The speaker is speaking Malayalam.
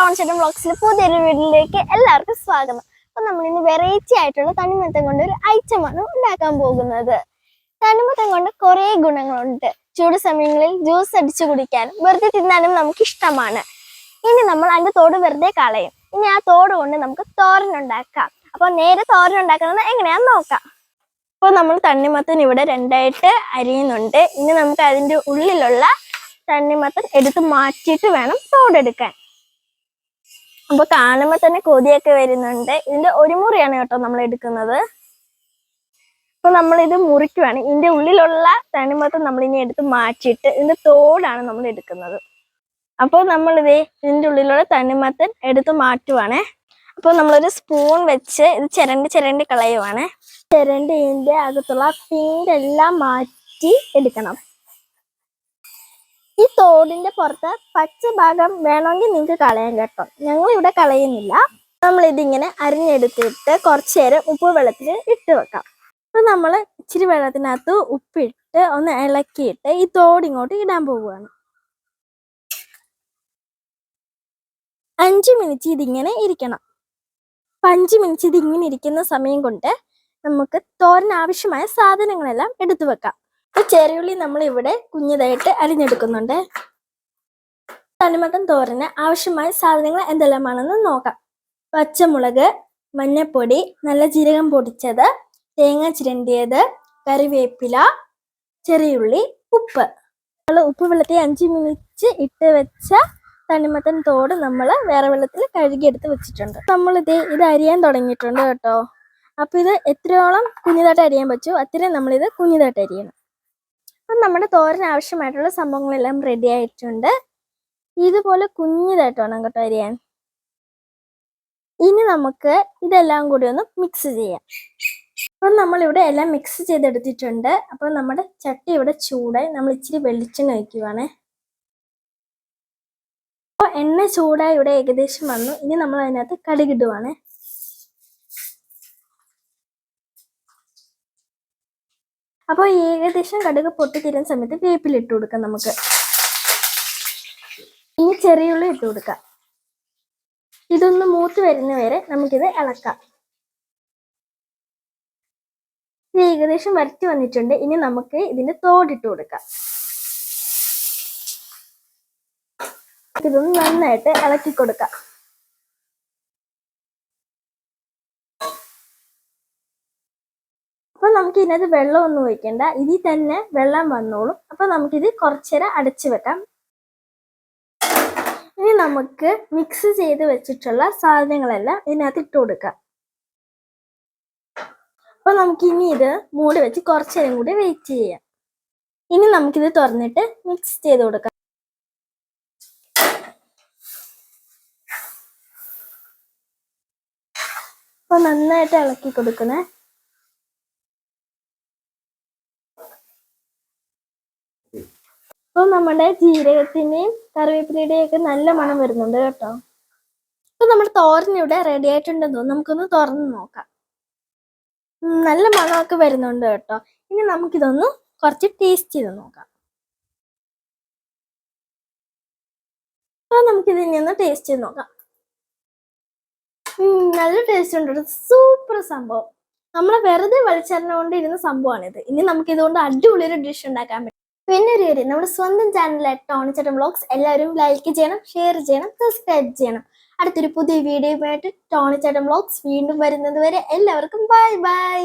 ടോൺചേട്ടൻ വ്ളോഗ്സിലെ പുതിയൊരു വീഡിയോയിലേക്ക് എല്ലാവർക്കും സ്വാഗതം. അപ്പൊ നമ്മൾ ഇന്ന് വെറൈറ്റി ആയിട്ടുള്ള തണ്ണിമത്തൻ കൊണ്ട് ഒരു ഐറ്റമാണ് ഉണ്ടാക്കാൻ പോകുന്നത്. തണ്ണിമത്തൻ കൊണ്ട് കുറെ ഗുണങ്ങളുണ്ട്. ചൂട് സമയങ്ങളിൽ ജ്യൂസ് അടിച്ചു കുടിക്കാനും വെറുതെ തിന്നാനും നമുക്ക് ഇഷ്ടമാണ്. ഇനി നമ്മൾ അതിന്റെ തോട് വെറുതെ കളയും. ഇനി ആ തോട് കൊണ്ട് നമുക്ക് തോരൻ ഉണ്ടാക്കാം. അപ്പൊ നേരെ തോരൻ ഉണ്ടാക്കുന്നത് എങ്ങനെയാന്ന് നോക്കാം. അപ്പോൾ നമ്മൾ തണ്ണിമത്തൻ ഇവിടെ രണ്ടായിട്ട് അരിയുന്നുണ്ട്. ഇനി നമുക്ക് അതിന്റെ ഉള്ളിലുള്ള തണ്ണിമത്തൻ എടുത്ത് മാറ്റിയിട്ട് വേണം തോടെടുക്കാൻ. അപ്പൊ കാണുമ്പോ തന്നെ കൊതിയൊക്കെ വരുന്നുണ്ട്. ഇതിന്റെ ഒരു മുറിയാണ് കേട്ടോ നമ്മൾ എടുക്കുന്നത്. അപ്പൊ നമ്മൾ ഇത് മുറിക്കുവാണ്. ഇതിന്റെ ഉള്ളിലുള്ള തണ്ണിമത്തൻ നമ്മൾ ഇനി എടുത്ത് മാറ്റിയിട്ട് ഇതിന്റെ തോടാണ് നമ്മൾ എടുക്കുന്നത്. അപ്പോൾ ഇതിന്റെ ഉള്ളിലുള്ള തണ്ണിമത്തൻ എടുത്ത് മാറ്റുവാണേ. അപ്പോൾ നമ്മളൊരു സ്പൂൺ വെച്ച് ഇത് ചിരണ്ടി കളയുവാണ്. ചിരണ്ടി ഇതിന്റെ അകത്തുള്ള പിങ്കെല്ലാം മാറ്റി എടുക്കണം. ഈ തോടിന്റെ പുറത്ത് പച്ച ഭാഗം വേണമെങ്കിൽ നിങ്ങൾക്ക് കളയാൻ കേട്ടോ. ഞങ്ങൾ ഇവിടെ കളയുന്നില്ല. നമ്മൾ ഇതിങ്ങനെ അരിഞ്ഞെടുത്തിട്ട് കുറച്ചു നേരം ഉപ്പ് വെള്ളത്തിൽ ഇട്ട് വെക്കാം. അപ്പൊ നമ്മൾ ഇച്ചിരി വെള്ളത്തിനകത്ത് ഉപ്പിട്ട് ഒന്ന് ഇളക്കിയിട്ട് ഈ തോടിങ്ങോട്ട് ഇടാൻ പോവുകയാണ്. 5 മിനിറ്റ് ഇതിങ്ങനെ ഇരിക്കണം. 5 മിനിറ്റ് ഇതിങ്ങനെ ഇരിക്കുന്ന സമയം കൊണ്ട് നമുക്ക് തോരന് ആവശ്യമായ സാധനങ്ങളെല്ലാം എടുത്തു വെക്കാം. ചെറിയുള്ളി നമ്മൾ ഇവിടെ കുഞ്ഞതായിട്ട് അരിഞ്ഞെടുക്കുന്നുണ്ട്. തണ്ണിമത്തൻ തോരന് ആവശ്യമായ സാധനങ്ങൾ എന്തെല്ലാമാണെന്ന് നോക്കാം. പച്ചമുളക്, മഞ്ഞപ്പൊടി, നല്ല ജീരകം പൊടിച്ചത്, തേങ്ങ ചിരണ്ടിയത്, കറിവേപ്പില, ചെറിയുള്ളി, ഉപ്പ്. നമ്മൾ ഉപ്പ് വെള്ളത്തിൽ 5 മിനിറ്റ് ഇട്ട് വെച്ച തണ്ണിമത്തൻ തോട് നമ്മൾ വേറെ വെള്ളത്തിൽ കഴുകിയെടുത്ത് വെച്ചിട്ടുണ്ട്. ഇത് അരിയാൻ തുടങ്ങിയിട്ടുണ്ട് കേട്ടോ. അപ്പൊ ഇത് എത്രയോളം കുഞ്ഞതായിട്ട് അരിയാൻ പറ്റുമോ അത്രയും നമ്മളിത് കുഞ്ഞതായിട്ട് അരിയണം. അപ്പം നമ്മുടെ തോരന് ആവശ്യമായിട്ടുള്ള സംഭവങ്ങളെല്ലാം റെഡി ആയിട്ടുണ്ട്. ഇതുപോലെ കുഞ്ഞതായിട്ട് വേണം കേട്ടോ അരിയാൻ. ഇനി നമുക്ക് ഇതെല്ലാം കൂടി ഒന്ന് മിക്സ് ചെയ്യാം. അപ്പം നമ്മളിവിടെ എല്ലാം മിക്സ് ചെയ്തെടുത്തിട്ടുണ്ട്. അപ്പം നമ്മുടെ ചട്ടി ഇവിടെ ചൂടായി. നമ്മൾ ഇച്ചിരി വെളിച്ചെണ്ണ ഒഴിക്കുവാണേ. അപ്പോൾ എണ്ണ ചൂടായി ഇവിടെ ഏകദേശം വന്നു. ഇനി നമ്മൾ അതിനകത്ത് കടുകിടുവാണേ. അപ്പോൾ ഏകദേശം കടുക് പൊട്ടിത്തീരുന്ന സമയത്ത് വേപ്പില ഇട്ട് കൊടുക്കാം. നമുക്ക് ഇനി ചെറിയുള്ളി ഇട്ട് കൊടുക്കാം. ഇതൊന്ന് മൂത്ത് വരുന്ന വരെ നമുക്കിത് ഇളക്കാം. ഇത് ഏകദേശം വരട്ടി വന്നിട്ടുണ്ട്. ഇനി നമുക്ക് ഇതിന്റെ തോടിട്ട് കൊടുക്കാം. ഇതൊന്ന് നന്നായിട്ട് ഇളക്കി കൊടുക്കാം. അപ്പൊ നമുക്ക് ഇതിനകത്ത് വെള്ളമൊന്നും ഒഴിക്കണ്ട. ഇതിൽ തന്നെ വെള്ളം വന്നോളും. അപ്പൊ നമുക്കിത് കുറച്ചേരം അടച്ചു വെക്കാം. ഇനി നമുക്ക് മിക്സ് ചെയ്ത് വെച്ചിട്ടുള്ള സാധനങ്ങളെല്ലാം ഇതിനകത്ത് ഇട്ട് കൊടുക്കാം. അപ്പൊ നമുക്ക് ഇനി ഇത് മൂടി വെച്ച് കുറച്ചേരം കൂടി വെയിറ്റ് ചെയ്യാം. ഇനി നമുക്കിത് തുറന്നിട്ട് മിക്സ് ചെയ്ത് കൊടുക്കാം. അപ്പൊ നന്നായിട്ട് ഇളക്കി കൊടുക്കണേ. അപ്പോൾ നമ്മുടെ ജീരകത്തിന്റെയും കറിവേപ്പിലയുടെയും ഒക്കെ നല്ല മണം വരുന്നുണ്ട് കേട്ടോ. അപ്പൊ നമ്മുടെ തോരൻ ഇവിടെ റെഡി ആയിട്ടുണ്ടെന്ന് തോന്നുന്നു. നമുക്കൊന്ന് തുറന്ന് നോക്കാം. നല്ല മണമൊക്കെ വരുന്നുണ്ട് കേട്ടോ. ഇനി നമുക്കിതൊന്ന് കുറച്ച് ടേസ്റ്റ് ചെയ്ത് നോക്കാം. അപ്പൊ നമുക്കിതിനെ ഒന്ന് ടേസ്റ്റ് ചെയ്ത് നോക്കാം. നല്ല ടേസ്റ്റ് ഉണ്ട്. സൂപ്പർ സംഭവം. നമ്മളെ വെറുതെ വലിച്ചെറിഞ്ഞുകൊണ്ട് ഇരുന്ന സംഭവമാണിത്. ഇനി നമുക്ക് ഇതുകൊണ്ട് അടിപൊളിയൊരു ഡിഷ് ഉണ്ടാക്കാൻ പറ്റും. പിന്നെ ഒരു കാര്യം, നമ്മുടെ സ്വന്തം ചാനലായ ടോണിച്ചേട്ടൻ വ്ളോഗ്സ് എല്ലാവരും ലൈക്ക് ചെയ്യണം, ഷെയർ ചെയ്യണം, സബ്സ്ക്രൈബ് ചെയ്യണം. അടുത്തൊരു പുതിയ വീഡിയോയുമായിട്ട് ടോണിച്ചേട്ടൻ വ്ളോഗ്സ് വീണ്ടും വരുന്നത് വരെ എല്ലാവർക്കും ബൈ ബൈ.